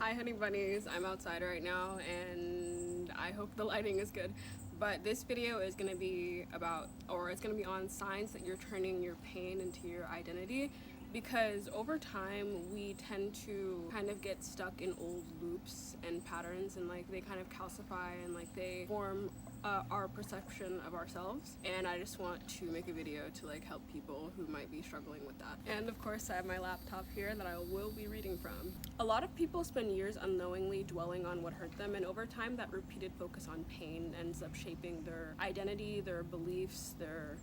Hi honey bunnies, I'm outside right now and I hope the lighting is good. But this video is going to be about, or it's going to be on signs that you're turning your pain into your identity, because over time we tend to kind of get stuck in old loops and patterns, and like they kind of calcify and like they form our perception of ourselves. And I just want to make a video to like help people who might be struggling with that. And of course I have my laptop here that I will be reading from. A lot of people spend years unknowingly dwelling on what hurt them, and over time that repeated focus on pain ends up shaping their identity, their beliefs, their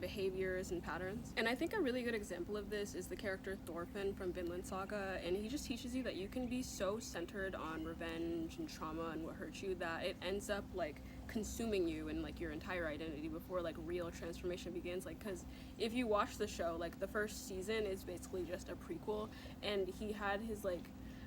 behaviors and patterns. And I think a really good example of this is the character Thorfinn from Vinland Saga, and he just teaches you that you can be so centered on revenge and trauma and what hurt you that it ends up like consuming you and like your entire identity before like real transformation begins. Like, because if you watch the show, like the first season is basically just a prequel, and he had his like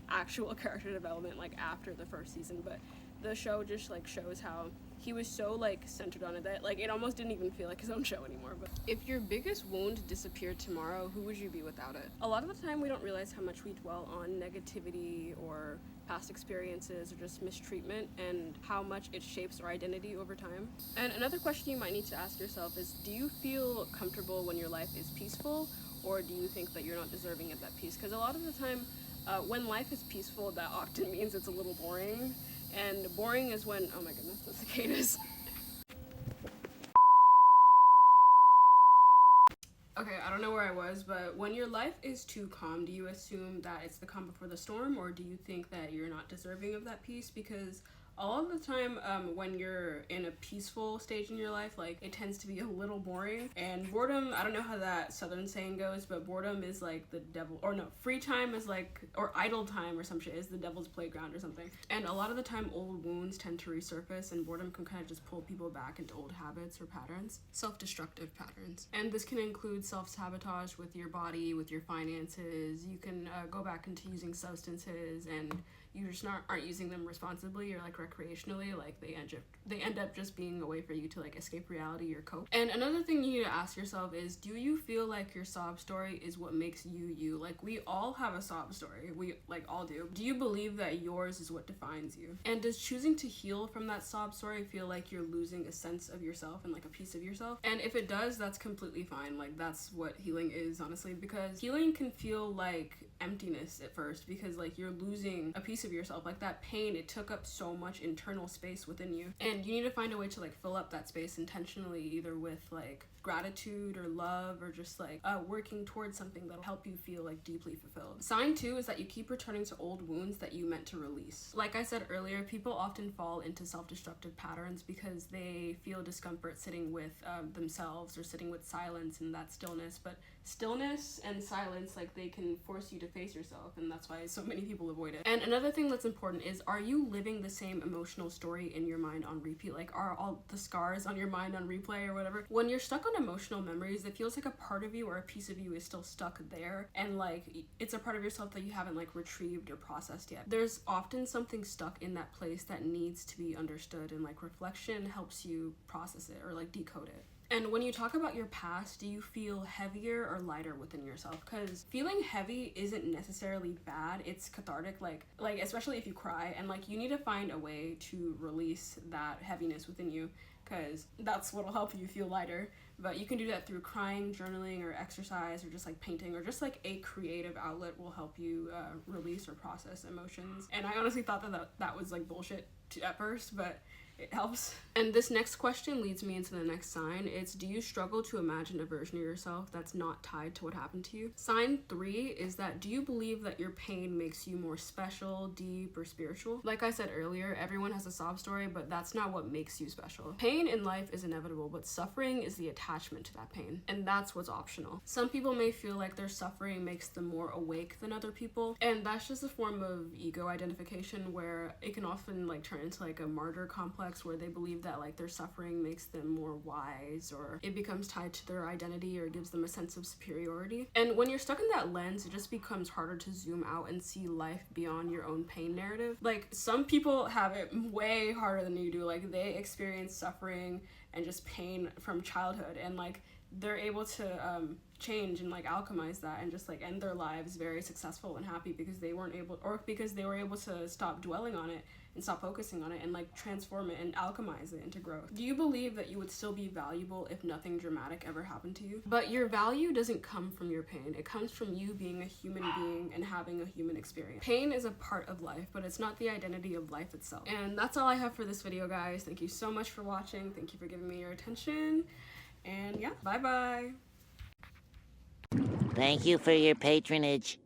actual character development like after the first season, but the show just like shows how he was so like centered on it that like it almost didn't even feel like his own show anymore. But if your biggest wound disappeared tomorrow, who would you be without it? A lot of the time we don't realize how much we dwell on negativity or past experiences or just mistreatment, and how much it shapes our identity over time. And another question you might need to ask yourself is, do you feel comfortable when your life is peaceful, or do you think that you're not deserving of that peace? Because a lot of the time when life is peaceful, that often means it's a little boring. And boring is when, oh my goodness, the cicadas. Okay, I don't know where I was, but when your life is too calm, do you assume that it's the calm before the storm, or do you think that you're not deserving of that peace? Because a lot of the time when you're in a peaceful stage in your life, like it tends to be a little boring. And boredom, I don't know how that southern saying goes, but boredom is like the devil, or no, free time is like, or idle time or some shit is the devil's playground or something. And a lot of the time old wounds tend to resurface, and boredom can kind of just pull people back into old habits or patterns, self-destructive patterns. And this can include self-sabotage with your body, with your finances. You can go back into using substances, and you just aren't using them responsibly or like recreationally. Like they end up just being a way for you to like escape reality or cope. And another thing you need to ask yourself is, do you feel like your sob story is what makes you you? Like we all have a sob story, we like all do. Do you believe that yours is what defines you? And does choosing to heal from that sob story feel like you're losing a sense of yourself and like a piece of yourself? And if it does, that's completely fine. Like that's what healing is, honestly, because healing can feel like emptiness at first, because like you're losing a piece of yourself. Like that pain, it took up so much internal space within you, and you need to find a way to like fill up that space intentionally, either with like gratitude or love, or just like working towards something that'll help you feel like deeply fulfilled. Sign 2 is that you keep returning to old wounds that you meant to release. Like I said earlier, people often fall into self-destructive patterns because they feel discomfort sitting with themselves, or sitting with silence and that stillness. But stillness and silence, like they can force you to face yourself, and that's why so many people avoid it. And another thing that's important is, are you living the same emotional story in your mind on repeat? Like, are all the scars on your mind on replay or whatever? When you're stuck on emotional memories, it feels like a part of you or a piece of you is still stuck there, and like it's a part of yourself that you haven't like retrieved or processed yet. There's often something stuck in that place that needs to be understood, and like reflection helps you process it or like decode it. And when you talk about your past, do you feel heavier or lighter within yourself? Because feeling heavy isn't necessarily bad, it's cathartic, like especially if you cry, and like you need to find a way to release that heaviness within you, because that's what'll help you feel lighter. But you can do that through crying, journaling, or exercise, or just like painting, or just like a creative outlet will help you release or process emotions. And I honestly thought that was like bullshit at first, but it helps. And this next question leads me into the next sign. It's, do you struggle to imagine a version of yourself that's not tied to what happened to you? Sign 3 is that, do you believe that your pain makes you more special, deep, or spiritual? Like I said earlier, everyone has a sob story, but that's not what makes you special. Pain in life is inevitable, but suffering is the attachment to that pain, and that's what's optional. Some people may feel like their suffering makes them more awake than other people, and that's just a form of ego identification, where it can often like turn into like a martyr complex, where they believe that like their suffering makes them more wise, or it becomes tied to their identity, or gives them a sense of superiority. And when you're stuck in that lens, it just becomes harder to zoom out and see life beyond your own pain narrative. Like some people have it way harder than you do. Like they experience suffering and just pain from childhood, and like they're able to change and like alchemize that and just like end their lives very successful and happy because they weren't able, or because they were able to stop dwelling on it and stop focusing on it and like transform it and alchemize it into growth. Do you believe that you would still be valuable if nothing dramatic ever happened to you? But your value doesn't come from your pain. It comes from you being a human being and having a human experience. Pain is a part of life, but it's not the identity of life itself. And that's all I have for this video, guys. Thank you so much for watching. Thank you for giving me your attention. And yeah, bye bye. Thank you for your patronage.